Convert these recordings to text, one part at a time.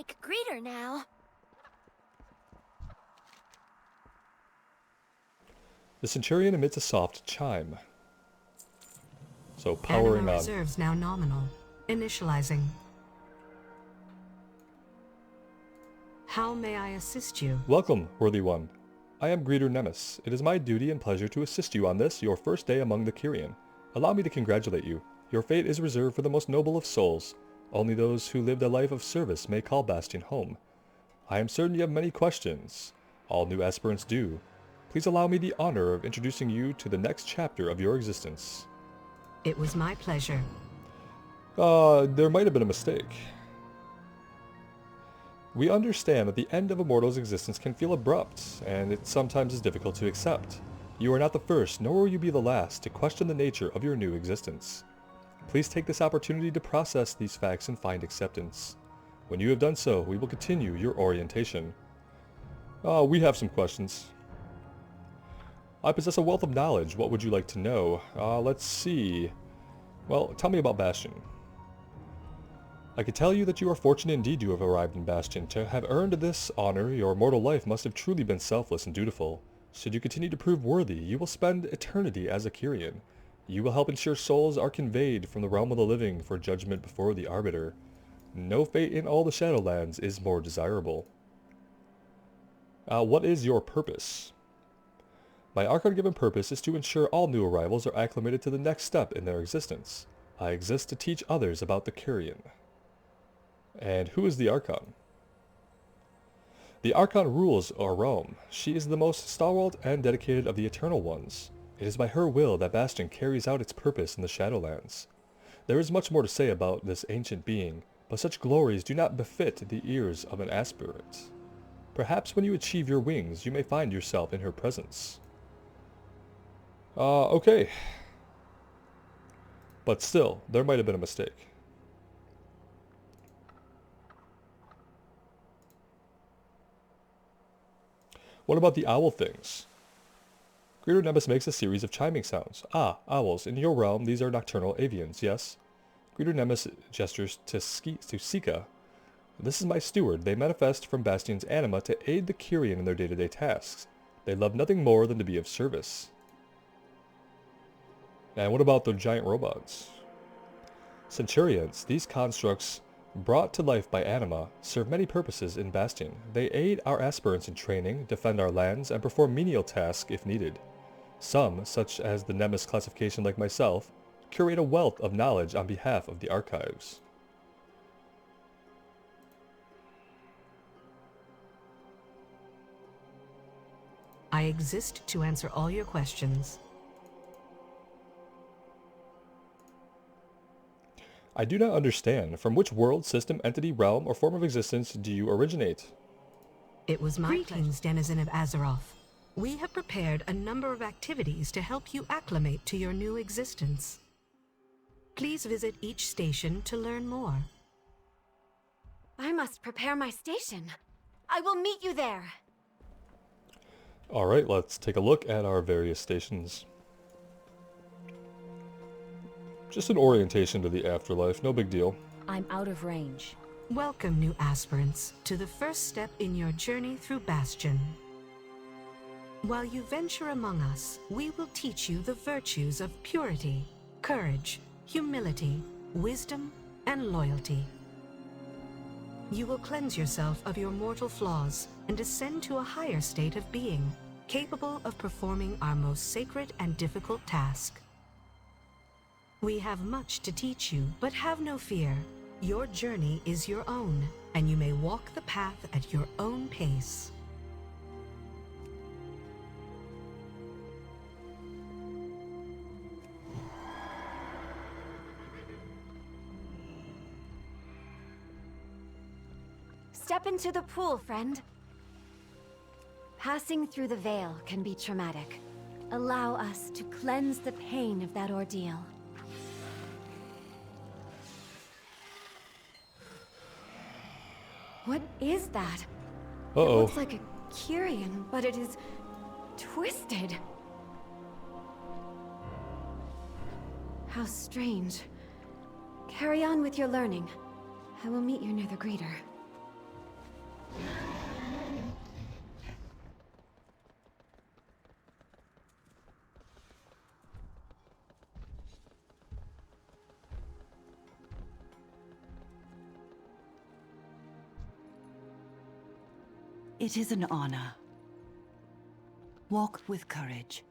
fake greeter now. The Centurion emits a soft chime. So powering Anima on. reserves now nominal. Initializing. How may I assist you? Welcome, worthy one. I am Greeter Nemes. It is my duty and pleasure to assist you on this, your first day among the Kyrian. Allow me to congratulate you. Your fate is reserved for the most noble of souls. Only those who lived a life of service may call Bastion home. I am certain you have many questions. All new aspirants do. Please allow me the honor of introducing you to the next chapter of your existence. It was my pleasure. There might have been a mistake. We understand that the end of a mortal's existence can feel abrupt, and it sometimes is difficult to accept. You are not the first, nor will you be the last, to question the nature of your new existence. Please take this opportunity to process these facts and find acceptance. When you have done so, we will continue your orientation. We have some questions. I possess a wealth of knowledge. What would you like to know? Let's see. Well, tell me about Bastion. I can tell you that you are fortunate indeed to have arrived in Bastion. To have earned this honor, your mortal life must have truly been selfless and dutiful. Should you continue to prove worthy, you will spend eternity as a Kyrian. You will help ensure souls are conveyed from the realm of the living for judgment before the Arbiter. No fate in all the Shadowlands is more desirable. What is your purpose? My Archon-given purpose is to ensure all new arrivals are acclimated to the next step in their existence. I exist to teach others about the Kyrian. And who is the Archon? The Archon rules our realm. She is the most stalwart and dedicated of the Eternal Ones. It is by her will that Bastion carries out its purpose in the Shadowlands. There is much more to say about this ancient being, but such glories do not befit the ears of an aspirant. Perhaps when you achieve your wings, you may find yourself in her presence. Okay. But still, there might have been a mistake. What about the owl things? Greeter Nemes makes a series of chiming sounds. Owls. In your realm, these are nocturnal avians, yes? Greeter Nemes gestures to Sika. This is my steward. They manifest from Bastion's anima to aid the Kyrian in their day-to-day tasks. They love nothing more than to be of service. And what about the giant robots? Centurions. These constructs, brought to life by anima, serve many purposes in Bastion. They aid our aspirants in training, defend our lands, and perform menial tasks if needed. Some, such as the Nemes classification like myself, curate a wealth of knowledge on behalf of the archives. I exist to answer all your questions. I do not understand. From which world, system, entity, realm, or form of existence do you originate? It was my Greetings, denizen of Azeroth. We have prepared a number of activities to help you acclimate to your new existence. Please visit each station to learn more. I must prepare my station. I will meet you there. Alright, let's take a look at our various stations. Just an orientation to the afterlife, no big deal. I'm out of range. Welcome, new aspirants, to the first step in your journey through Bastion. While you venture among us, we will teach you the virtues of purity, courage, humility, wisdom, and loyalty. You will cleanse yourself of your mortal flaws and ascend to a higher state of being, capable of performing our most sacred and difficult task. We have much to teach you, but have no fear. Your journey is your own, and you may walk the path at your own pace. Step into the pool, friend. Passing through the veil can be traumatic. Allow us to cleanse the pain of that ordeal. What is that? It looks like a Kyrian, but it is twisted. How strange. Carry on with your learning. I will meet you near the greeter. It is an honor. Walk with courage.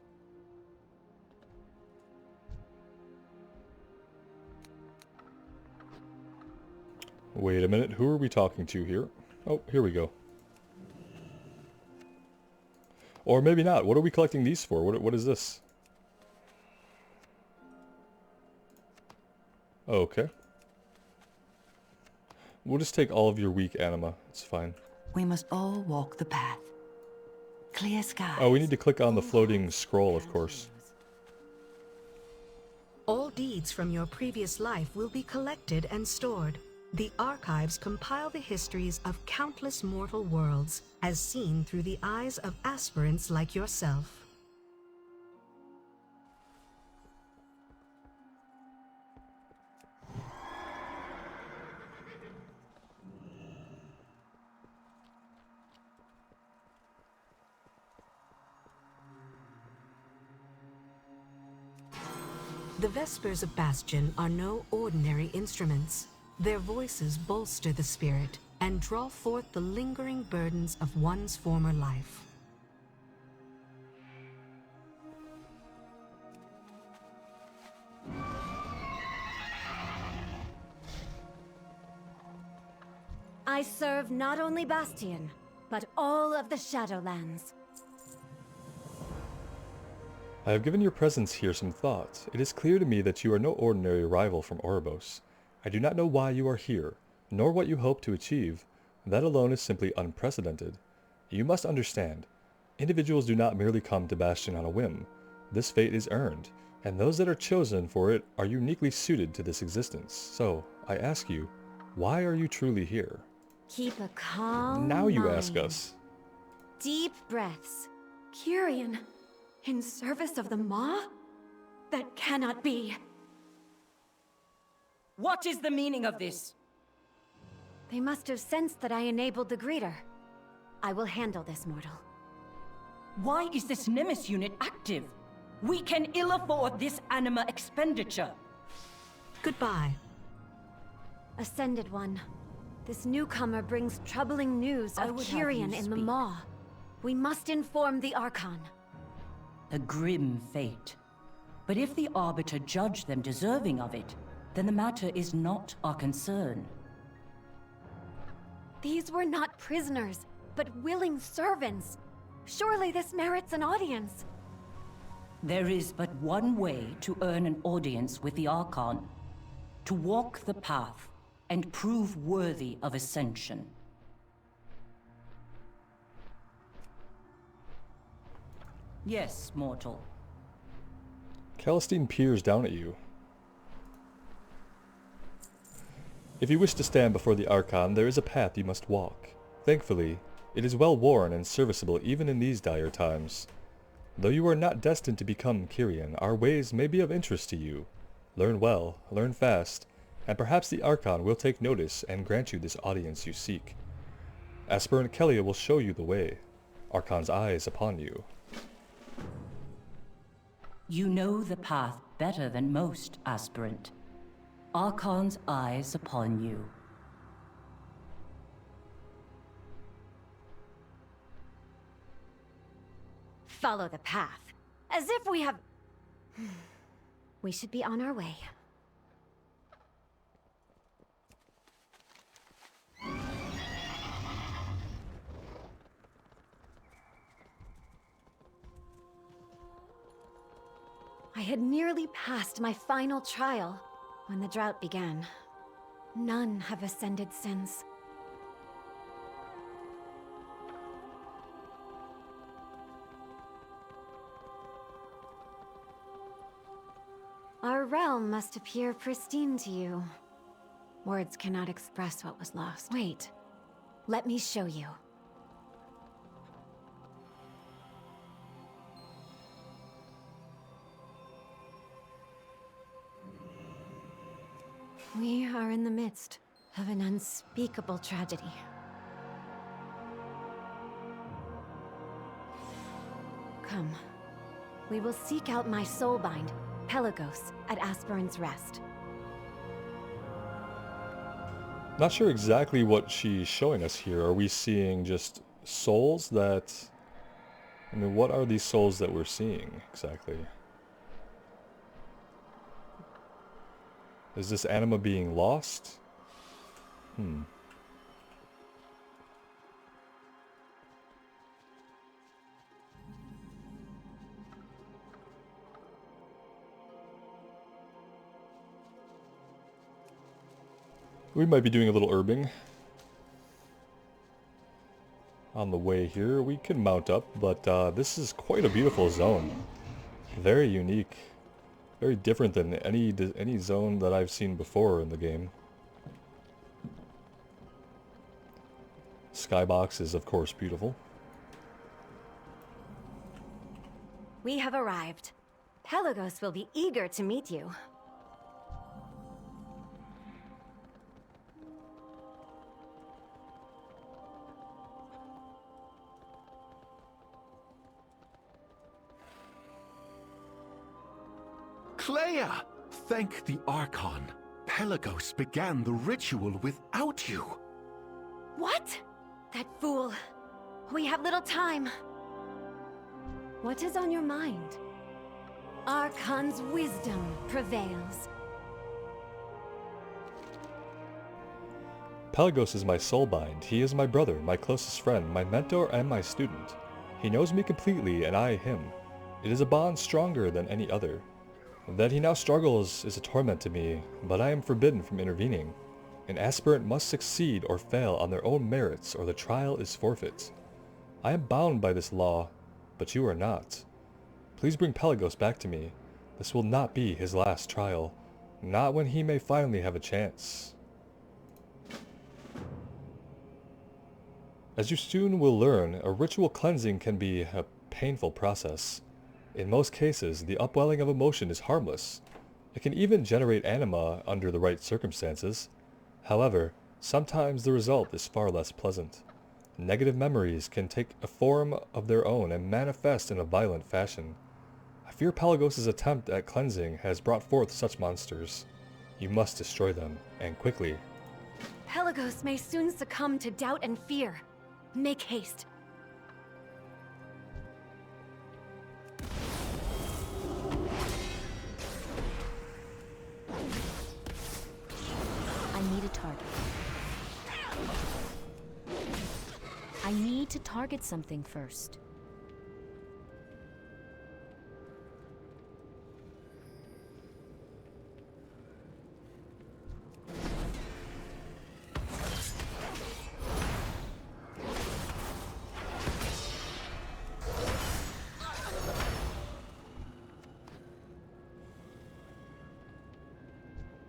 Wait a minute, who are we talking to here? Oh, here we go. Or maybe not. What are we collecting these for? What is this? Oh, okay. We'll just take all of your weak anima. It's fine. We must all walk the path. Clear skies. Oh, we need to click on the floating scroll, of course. All deeds from your previous life will be collected and stored. The archives compile the histories of countless mortal worlds, as seen through the eyes of aspirants like yourself. The Vespers of Bastion are no ordinary instruments. Their voices bolster the spirit and draw forth the lingering burdens of one's former life. I serve not only Bastion, but all of the Shadowlands. I have given your presence here some thought. It is clear to me that you are no ordinary arrival from Oribos. I do not know why you are here, nor what you hope to achieve. That alone is simply unprecedented. You must understand, individuals do not merely come to Bastion on a whim. This fate is earned, and those that are chosen for it are uniquely suited to this existence. So, I ask you, why are you truly here? Keep a calm Now you mind. ask us. Deep breaths. Kyrian, in service of the Maw? That cannot be. What is the meaning of this? They must have sensed that I enabled the greeter. I will handle this, mortal. Why is this Nemesis unit active? We can ill afford this anima expenditure. Goodbye. Ascended One, this newcomer brings troubling news I of would have Kyrian you in the speak. Maw. We must inform the Archon. A grim fate. But if the Arbiter judge them deserving of it, then the matter is not our concern. These were not prisoners, but willing servants. Surely this merits an audience. There is but one way to earn an audience with the Archon. To walk the path and prove worthy of ascension. Yes, mortal. Calistine peers down at you. If you wish to stand before the Archon, there is a path you must walk. Thankfully, it is well worn and serviceable even in these dire times. Though you are not destined to become Kyrian, our ways may be of interest to you. Learn well, learn fast, and perhaps the Archon will take notice and grant you this audience you seek. Aspirant Kellia will show you the way. Archon's eye is upon you. You know the path better than most, Aspirant. Archon's eyes upon you. Follow the path. As if we have... We should be on our way. I had nearly passed my final trial when the drought began. None have ascended since. Our realm must appear pristine to you. Words cannot express what was lost. Wait, let me show you. We are in the midst of an unspeakable tragedy. Come. We will seek out my soulbind, Pelagos, at Aspirant's Rest. Not sure exactly what she's showing us here. Are we seeing just souls that... I mean, what are these souls that we're seeing exactly? Is this anima being lost? We might be doing a little herbing. On the way here, we can mount up, but this is quite a beautiful zone. Very unique. Very different than any zone that I've seen before in the game. Skybox is, of course, beautiful. We have arrived. Pelagos will be eager to meet you. Clea! Thank the Archon. Pelagos began the ritual without you. What? That fool. We have little time. What is on your mind? Archon's wisdom prevails. Pelagos is my soulbind. He is my brother, my closest friend, my mentor, and my student. He knows me completely, and I him. It is a bond stronger than any other. That he now struggles is a torment to me, but I am forbidden from intervening. An aspirant must succeed or fail on their own merits, or the trial is forfeit. I am bound by this law, but you are not. Please bring Pelagos back to me. This will not be his last trial, not when he may finally have a chance. As you soon will learn, a ritual cleansing can be a painful process. In most cases, the upwelling of emotion is harmless. It can even generate anima under the right circumstances. However, sometimes the result is far less pleasant. Negative memories can take a form of their own and manifest in a violent fashion. I fear Pelagos' attempt at cleansing has brought forth such monsters. You must destroy them, and quickly. Pelagos may soon succumb to doubt and fear. Make haste. I need a target. I need to target something first.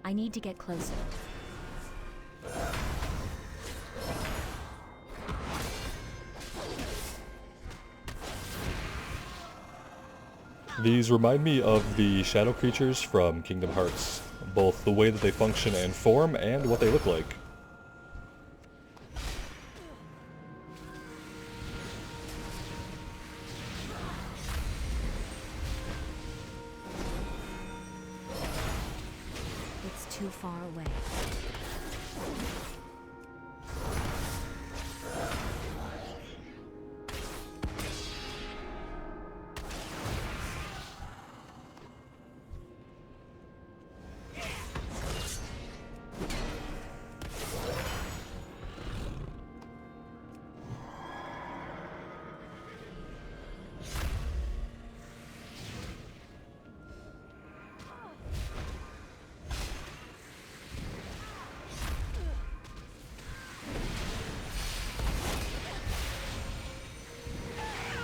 I need to get closer. These remind me of the shadow creatures from Kingdom Hearts, both the way that they function and form and what they look like. It's too far away.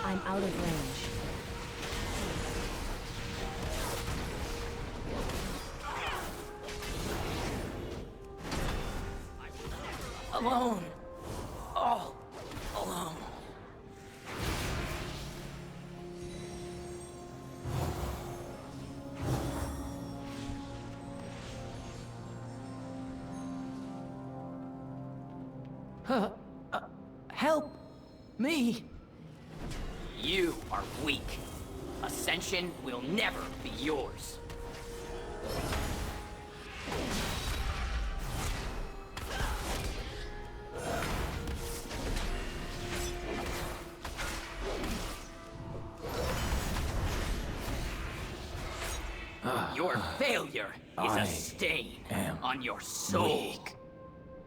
I'm out of range. Alone. All alone. Help me. You are weak. Ascension will never be yours. Your failure is a stain on your soul.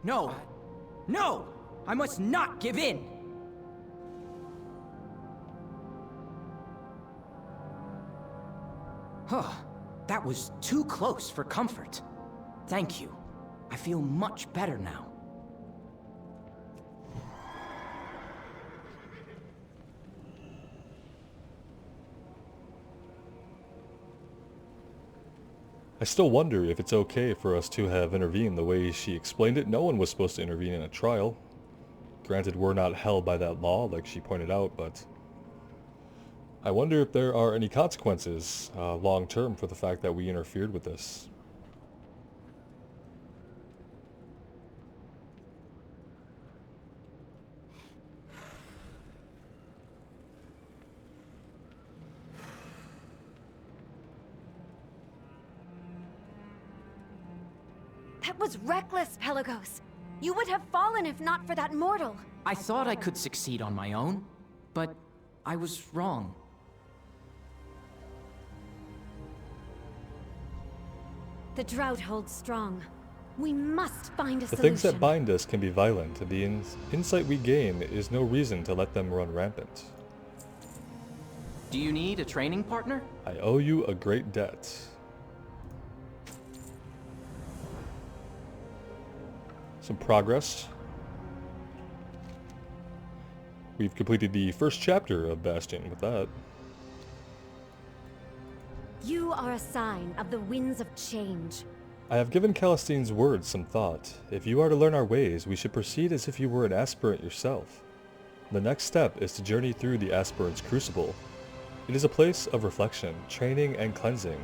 No! No! I must not give in! Huh. That was too close for comfort. Thank you. I feel much better now. I still wonder if it's okay for us to have intervened the way she explained it. No one was supposed to intervene in a trial. Granted, we're not held by that law, like she pointed out, but I wonder if there are any consequences long-term for the fact that we interfered with this. That was reckless, Pelagos. You would have fallen if not for that mortal. I thought I could succeed on my own, but I was wrong. The drought holds strong. We must find a The solution. things that bind us can be violent, and the insight we gain is no reason to let them run rampant. Do you need a training partner? I owe you a great debt. Some progress. We've completed the first chapter of Bastion with that. You are a sign of the winds of change. I have given Celestine's words some thought. If you are to learn our ways, we should proceed as if you were an aspirant yourself. The next step is to journey through the aspirant's crucible. It is a place of reflection, training, and cleansing.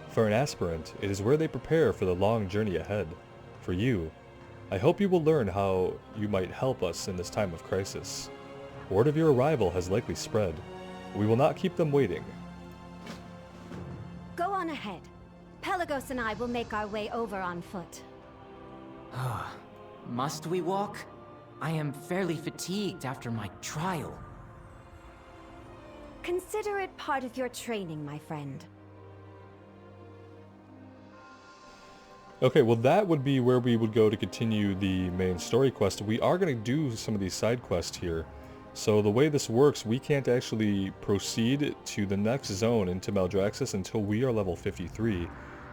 For an aspirant, it is where they prepare for the long journey ahead. For you, I hope you will learn how you might help us in this time of crisis. Word of your arrival has likely spread. We will not keep them waiting. Go on ahead. Pelagos and I will make our way over on foot. Must we walk? I am fairly fatigued after my trial. Consider it part of your training, my friend. Okay, well that would be where we would go to continue the main story quest. We are going to do some of these side quests here. So the way this works, we can't actually proceed to the next zone into Maldraxxus until we are level 53.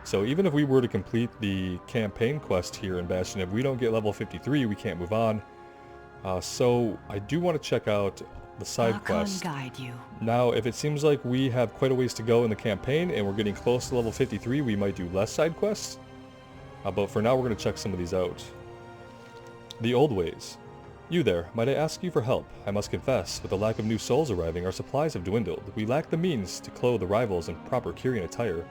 So even if we were to complete the campaign quest here in Bastion, if we don't get level 53, we can't move on. So I do want to check out the side quest. Guide you. Now, if it seems like we have quite a ways to go in the campaign and we're getting close to level 53, we might do less side quests. But for now, we're going to check some of these out. The old ways. You there, might I ask you for help? I must confess, with the lack of new souls arriving, our supplies have dwindled. We lack the means to clothe the rivals in proper Kyrian attire.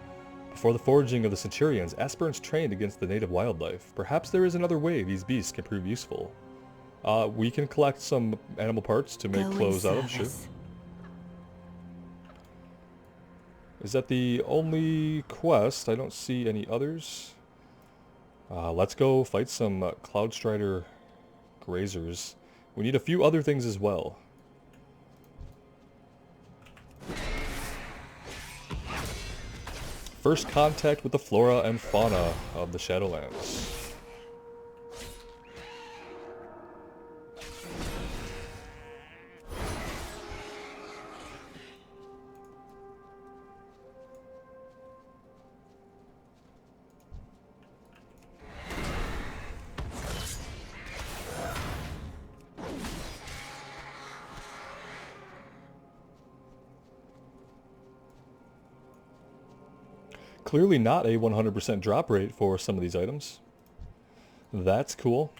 Before the foraging of the Centurions, aspirants trained against the native wildlife. Perhaps there is another way these beasts can prove useful. We can collect some animal parts to make clothes out of, sure. Is that the only quest? I don't see any others. Let's go fight some Cloudstrider grazers. We need a few other things as well. First contact with the flora and fauna of the Shadowlands. Clearly not a 100% drop rate for some of these items. That's cool.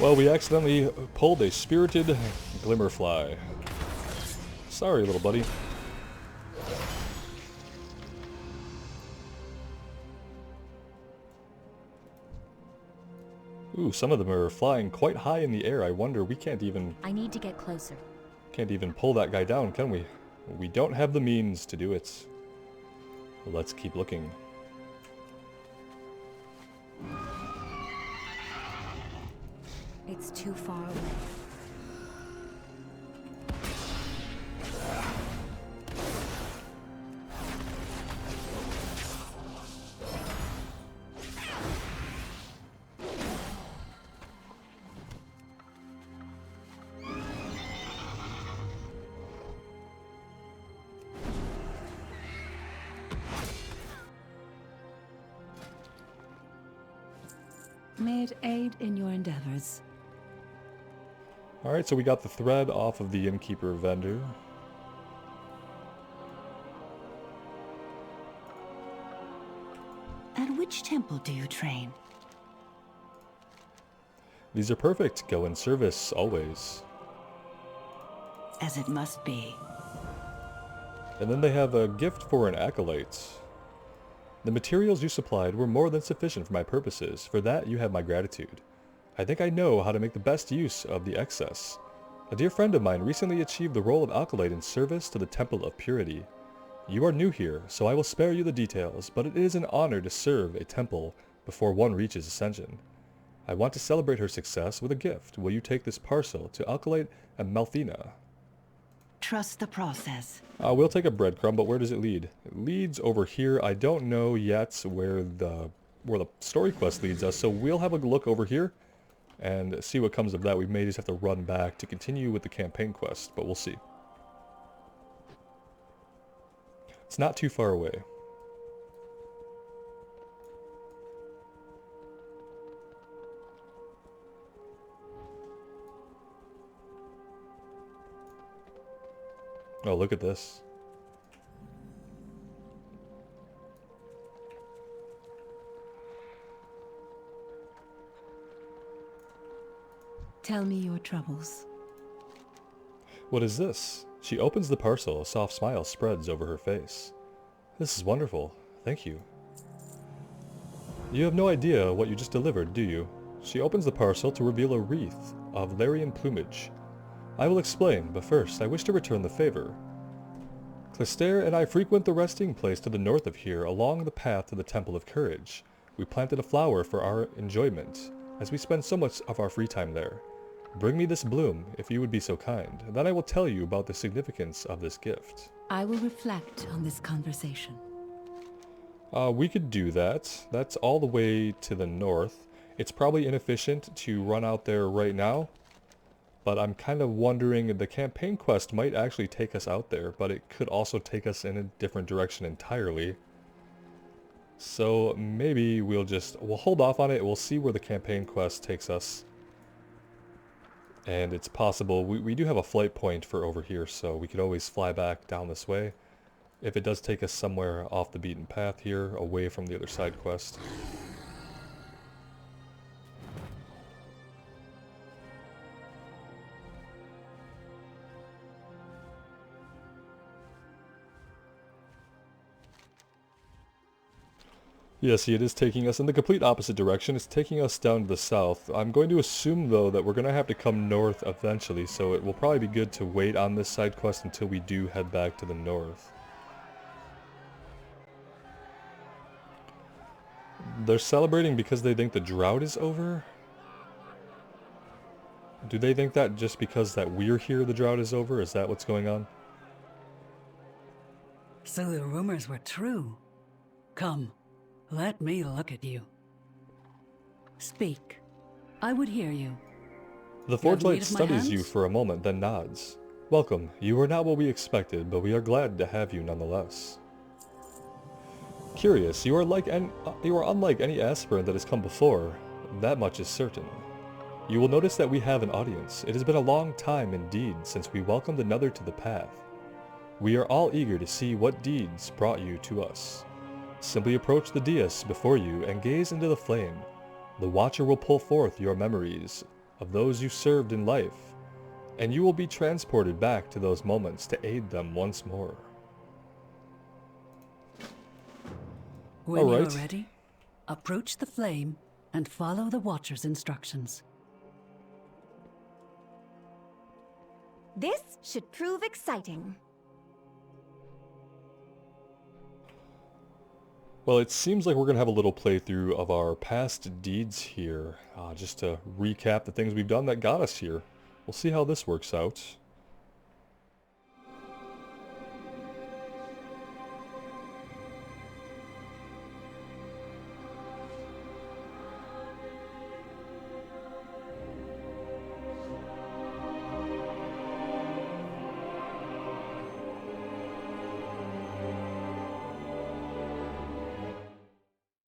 Well, we accidentally pulled a spirited glimmerfly. Sorry, little buddy. Ooh, some of them are flying quite high in the air. I wonder, we can't even I need to get closer. pull that guy down, can we? We don't have the means to do it. Let's keep looking. It's too far away. May it aid in your endeavors. Alright, so we got the thread off of the innkeeper vendor. At which temple do you train? These are perfect. Go in service, always. As it must be. And then they have a gift for an acolyte. The materials you supplied were more than sufficient for my purposes. For that, you have my gratitude. I think I know how to make the best use of the excess. A dear friend of mine recently achieved the role of acolyte in service to the Temple of Purity. You are new here, so I will spare you the details, but it is an honor to serve a temple before one reaches ascension. I want to celebrate her success with a gift. Will you take this parcel to Acolyte and Malthina? Trust the process. We'll take a breadcrumb, but where does it lead? It leads over here. I don't know yet where the story quest leads us, so we'll have a look over here and see what comes of that. We may just have to run back to continue with the campaign quest, but we'll see. It's not too far away. Oh, look at this. Tell me your troubles. What is this? She opens the parcel. A soft smile spreads over her face. This is wonderful. Thank you. You have no idea what you just delivered, do you? She opens the parcel to reveal a wreath of Larian plumage. I will explain, but first I wish to return the favor. Clyster and I frequent the resting place to the north of here along the path to the Temple of Courage. We planted a flower for our enjoyment, as we spend so much of our free time there. Bring me this bloom, if you would be so kind. Then I will tell you about the significance of this gift. I will reflect on this conversation. We could do that. That's all the way to the north. It's probably inefficient to run out there right now, but I'm kind of wondering, the campaign quest might actually take us out there, but it could also take us in a different direction entirely. So maybe we'll hold off on it. We'll see where the campaign quest takes us. And it's possible, we do have a flight point for over here, so we could always fly back down this way if it does take us somewhere off the beaten path here, away from the other side quest. Yeah, see, it is taking us in the complete opposite direction. It's taking us down to the south. I'm going to assume, though, that we're going to have to come north eventually, so it will probably be good to wait on this side quest until we do head back to the north. They're celebrating because they think the drought is over? Do they think that just because that we're here the drought is over? Is that what's going on? So the rumors were true. Come. Let me look at you. Speak. I would hear you. The Forgelight studies you for a moment, then nods. Welcome. You are not what we expected, but we are glad to have you nonetheless. Curious, you are unlike any aspirant that has come before. That much is certain. You will notice that we have an audience. It has been a long time indeed since we welcomed another to the path. We are all eager to see what deeds brought you to us. Simply approach the dais before you and gaze into the flame. The Watcher will pull forth your memories of those you served in life, and you will be transported back to those moments to aid them once more. When you're Alright. ready, approach the flame and follow the Watcher's instructions. This should prove exciting. Well, it seems like we're going to have a little playthrough of our past deeds here, just to recap the things we've done that got us here. We'll see how this works out.